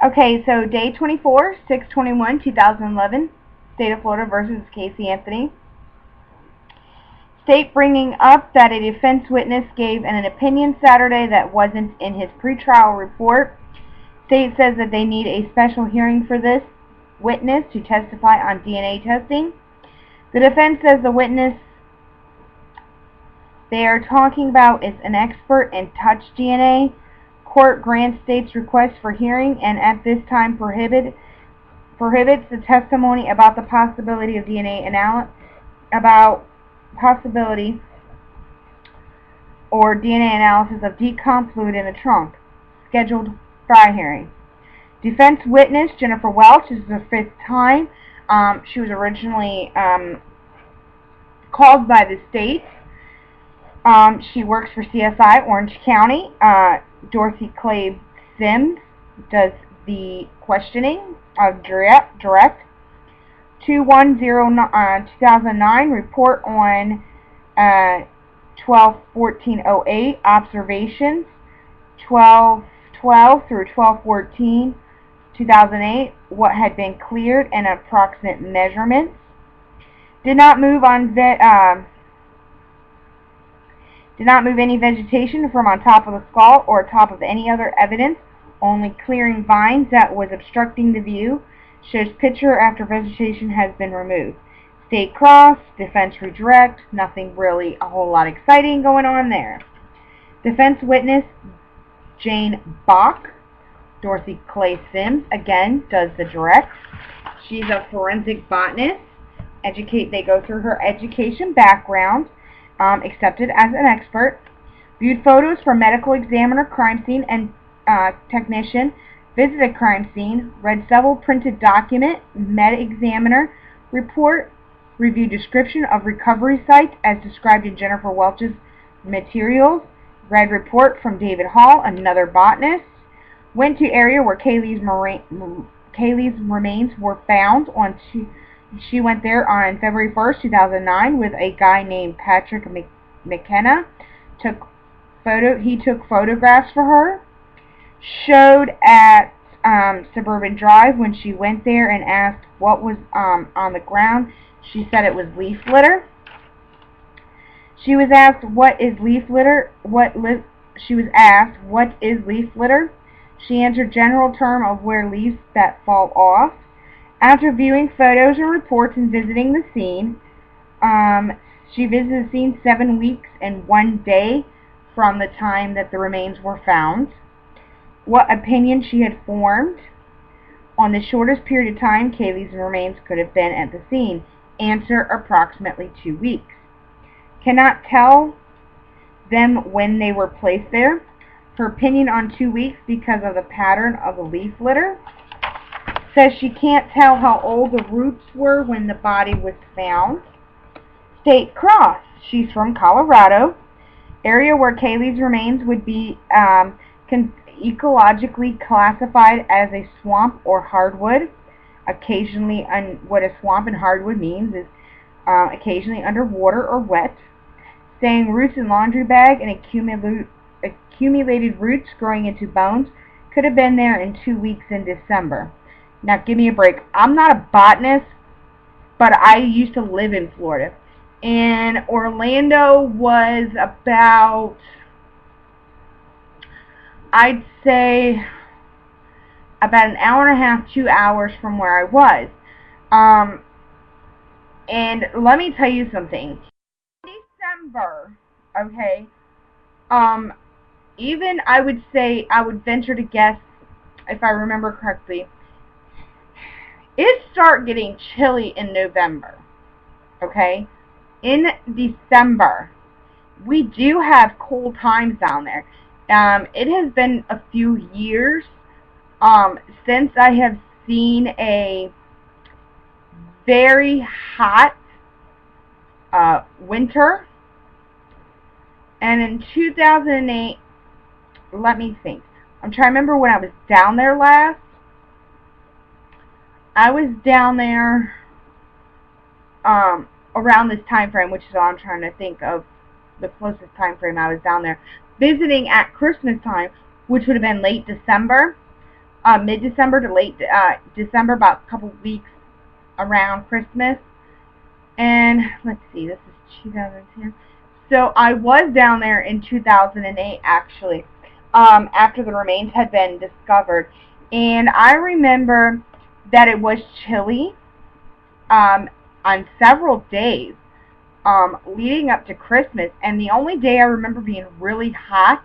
Okay, so day 24, 6/21/2011, State of Florida versus Casey Anthony. State bringing up that a defense witness gave an opinion Saturday that wasn't in his pretrial report. State says that they need a special hearing for this witness to testify on DNA testing. The defense says the witness they are talking about is an expert in touch DNA. Court grants State's request for hearing and at this time prohibits the testimony about the possibility of DNA analysis of decomp fluid in the trunk. Scheduled trial hearing. Defense witness Jennifer Welch is the fifth time. She was originally called by the state. She works for CSI Orange County. Dorothy Clay Sims does the questioning of direct. 2/1/2009 report on 12/14/08 observations 12/12 through 12/14/2008 what had been cleared and approximate measurements. Did not move any vegetation from on top of the skull or top of any other evidence, only clearing vines that was obstructing the view. Shows picture after vegetation has been removed. State cross, defense redirect, nothing really a whole lot exciting going on there. Defense witness Jane Bach, Dorothy Clay Sims, again, does the direct. She's a forensic botanist. They go through her education background. Accepted as an expert, viewed photos from medical examiner, crime scene, and technician, visited crime scene, read several printed document, med-examiner report, reviewed description of recovery site as described in Jennifer Welch's materials, read report from David Hall, another botanist, went to area where Kaylee's remains were found She went there on February 1st, 2009 with a guy named Patrick McKenna. He took photographs for her. Showed at Suburban Drive when she went there and asked what was on the ground. She said it was leaf litter. She was asked what is leaf litter. She was asked what is leaf litter. She answered general term of where leaves that fall off. After viewing photos and reports and visiting the scene, she visited the scene 7 weeks and 1 day from the time that the remains were found. What opinion she had formed on the shortest period of time Kaylee's remains could have been at the scene. Answer, approximately 2 weeks. Cannot tell them when they were placed there. Her opinion on 2 weeks because of the pattern of the leaf litter. Says she can't tell how old the roots were when the body was found. State cross. She's from Colorado. Area where Kaylee's remains would be ecologically classified as a swamp or hardwood. Occasionally, what a swamp and hardwood means is occasionally underwater or wet. Saying roots in laundry bag and accumulated roots growing into bones could have been there in 2 weeks in December. Now, give me a break. I'm not a botanist, but I used to live in Florida. And Orlando was about, I'd say, about an hour and a half, 2 hours from where I was. And let me tell you something. December, okay, even I would venture to guess, if I remember correctly, it started getting chilly in November, okay? In December, we do have cold times down there. It has been a few years since I have seen a very hot winter. And in 2008, let me think. I'm trying to remember when I was down there last. I was down there around this time frame, which is all I'm trying to think of the closest time frame I was down there. Visiting at Christmas time, which would have been late December. mid-December to late December, about a couple weeks around Christmas. And let's see, this is 2010. So I was down there in 2008, actually, after the remains had been discovered. And I remember that it was chilly on several days leading up to Christmas. And the only day I remember being really hot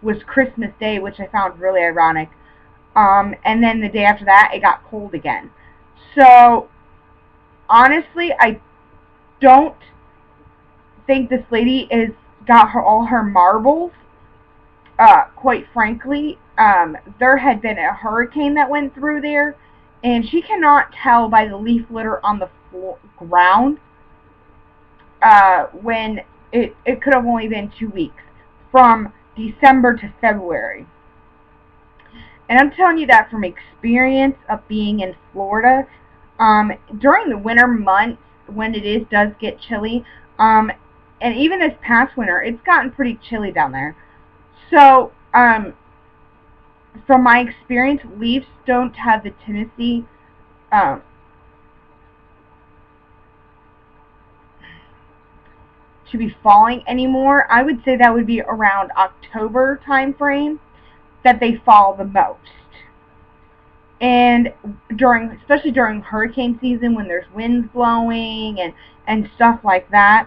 was Christmas Day, which I found really ironic. And then the day after that, it got cold again. So, honestly, I don't think this lady is got all her marbles. Quite frankly, there had been a hurricane that went through there, and she cannot tell by the leaf litter on the ground when it could have only been 2 weeks, from December to February. And I'm telling you that from experience of being in Florida. During the winter months, when does get chilly, and even this past winter, it's gotten pretty chilly down there. So, from my experience, leaves don't have the tendency to be falling anymore. I would say that would be around October time frame that they fall the most. And especially during hurricane season, when there's winds blowing and stuff like that.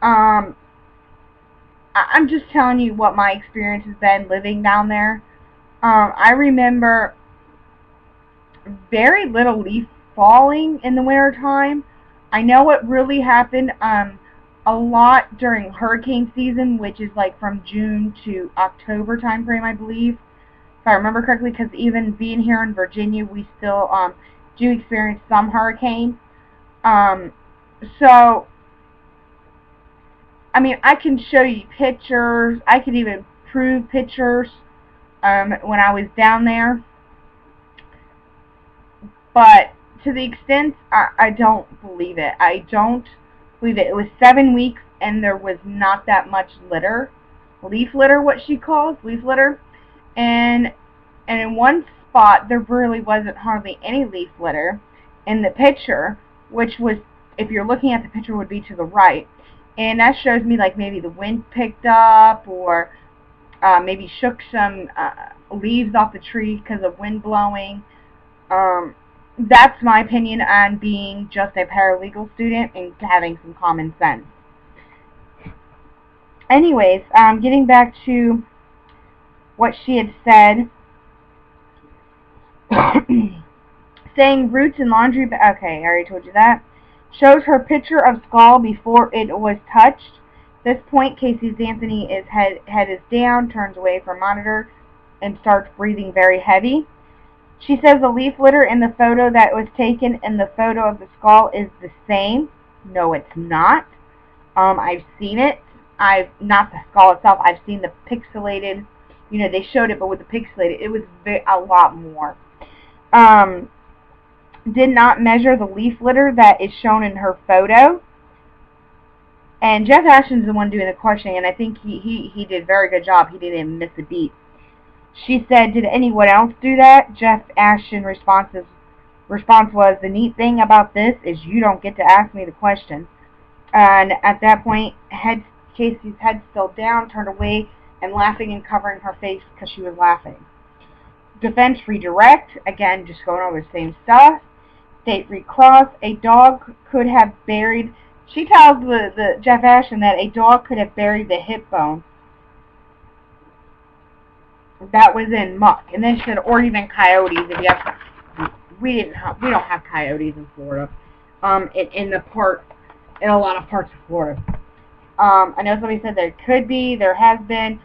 I'm just telling you what my experience has been living down there. I remember very little leaf falling in the winter time. I know what really happened a lot during hurricane season, which is like from June to October time frame, I believe, if I remember correctly, because even being here in Virginia, we still do experience some hurricane. So, I mean, I can show you pictures. I could even prove pictures when I was down there. But to the extent, I don't believe it. I don't believe it. It was 7 weeks, and there was not that much litter. Leaf litter, what she calls, leaf litter. And in one spot, there really wasn't hardly any leaf litter in the picture, which was, if you're looking at the picture, would be to the right. And that shows me like maybe the wind picked up, or maybe shook some leaves off the tree because of wind blowing. That's my opinion on being just a paralegal student and having some common sense. Anyways, getting back to what she had said, saying roots in laundry. Okay, I already told you that. Shows her picture of skull before it was touched. At this point, Casey's Anthony head is down, turns away from monitor, and starts breathing very heavy. She says the leaf litter in the photo that was taken and the photo of the skull is the same. No, it's not. I've seen it. Not the skull itself. I've seen the pixelated. They showed it, but with the pixelated, it was a lot more. Did not measure the leaf litter that is shown in her photo. And Jeff Ashton's the one doing the questioning, and I think he did a very good job. He didn't miss a beat. She said, did anyone else do that? Jeff Ashton's response was, the neat thing about this is you don't get to ask me the question. And at that point, Casey's head still down, turned away, and laughing and covering her face because she was laughing. Defense redirect, again, just going over the same stuff. State recross, a dog could have buried, she tells the Jeff Ashton that a dog could have buried the hip bone. That was in muck. And then she said, or even coyotes. If you have, we don't have coyotes in Florida. In a lot of parts of Florida. I know somebody said there could be, there has been.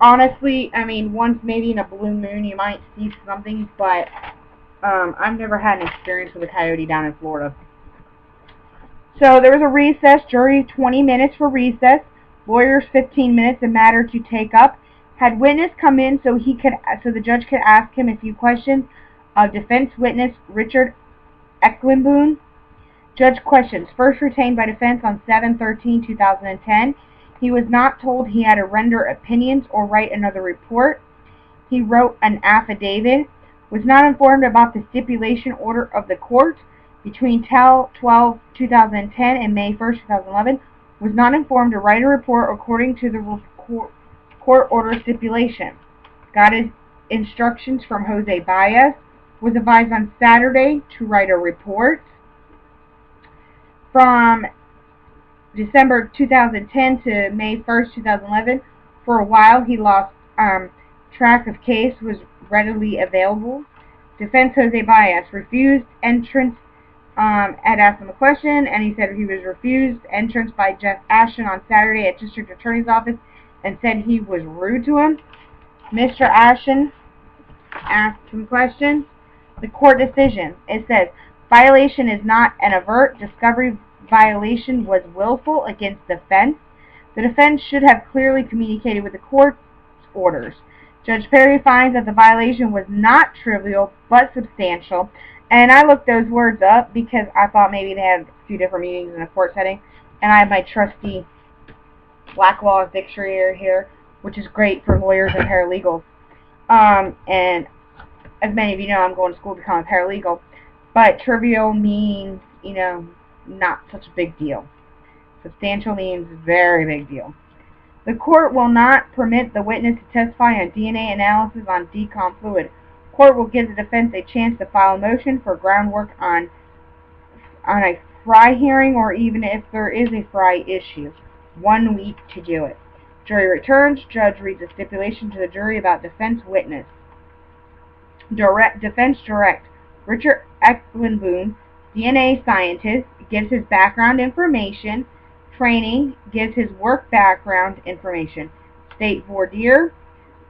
Honestly, I mean, once maybe in a blue moon you might see something, but I've never had an experience with a coyote down in Florida. So there was a recess. Jury 20 minutes for recess. Lawyers 15 minutes. A matter to take up. Had witness come in so the judge could ask him a few questions. Defense witness Richard Ecklenboon. Judge questions. First retained by defense on 7/13/2010. He was not told he had to render opinions or write another report. He wrote an affidavit. was not informed about the stipulation order of the court between 12/2010 and May 1st, 2011, was not informed to write a report according to the court order stipulation. Got his instructions from Jose Baez, was advised on Saturday to write a report. From December 2010 to May 1st, 2011, for a while he lost track of case was readily available. Defense Jose Baez refused entrance. Had asked him a question, and he said he was refused entrance by Jeff Ashton on Saturday at District Attorney's Office and said he was rude to him. Mr. Ashton asked some questions. The court decision, it says, violation is not an overt discovery violation was willful against defense. The defense should have clearly communicated with the court's orders. Judge Perry finds that the violation was not trivial but substantial. And I looked those words up because I thought maybe they had a few different meanings in a court setting. And I have my trusty Blackwell's dictionary here, which is great for lawyers and paralegals. And as many of you know, I'm going to school to become a paralegal. But trivial means, not such a big deal. Substantial means very big deal. The court will not permit the witness to testify on DNA analysis on decom fluid. Court will give the defense a chance to file a motion for groundwork on a Fry hearing, or even if there is a Fry issue. 1 week to do it. Jury returns. Judge reads a stipulation to the jury about defense witness. Defense direct. Richard Ecklenboom, DNA scientist, gives his background information. Training gives his work background information. State voir dire.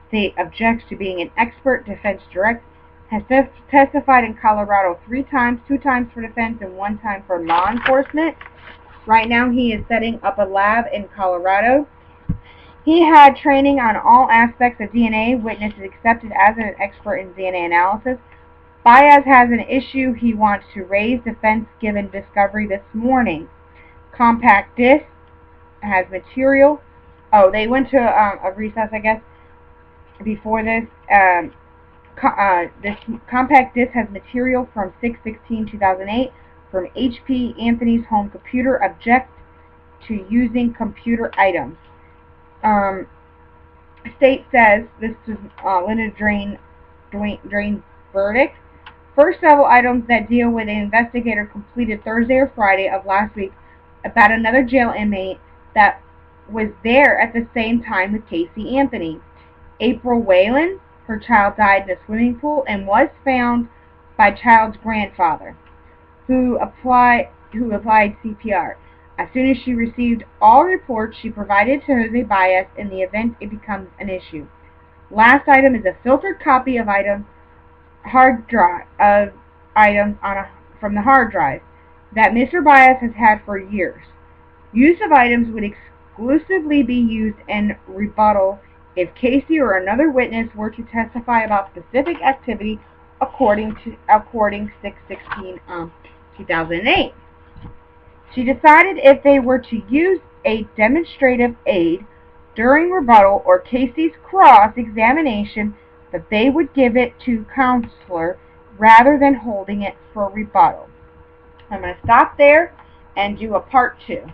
State objects to being an expert. Defense direct has testified in Colorado 3 times, 2 times for defense and 1 time for law enforcement. Right now he is setting up a lab in Colorado. He had training on all aspects of DNA. Witness is accepted as an expert in DNA analysis. Baez has an issue he wants to raise. Defense given discovery this morning. Compact disc has material. Oh, they went to a recess, I guess, before this. This compact disc has material from 6/16/2008 from HP Anthony's home computer. Object to using computer items. State says this is limited drain verdict. First several items that deal with an investigator completed Thursday or Friday of last week about another jail inmate that was there at the same time with Casey Anthony. April Whalen, her child died in a swimming pool and was found by child's grandfather, who applied CPR. As soon as she received all reports, she provided to Jose Baez in the event it becomes an issue. Last item is a filtered copy of hard drive of items from the hard drive that Mr. Baez has had for years. Use of items would exclusively be used in rebuttal if Casey or another witness were to testify about specific activity according 6/16/2008. She decided if they were to use a demonstrative aid during rebuttal or Casey's cross-examination, that they would give it to counselor rather than holding it for rebuttal. I'm going to stop there and do a part 2.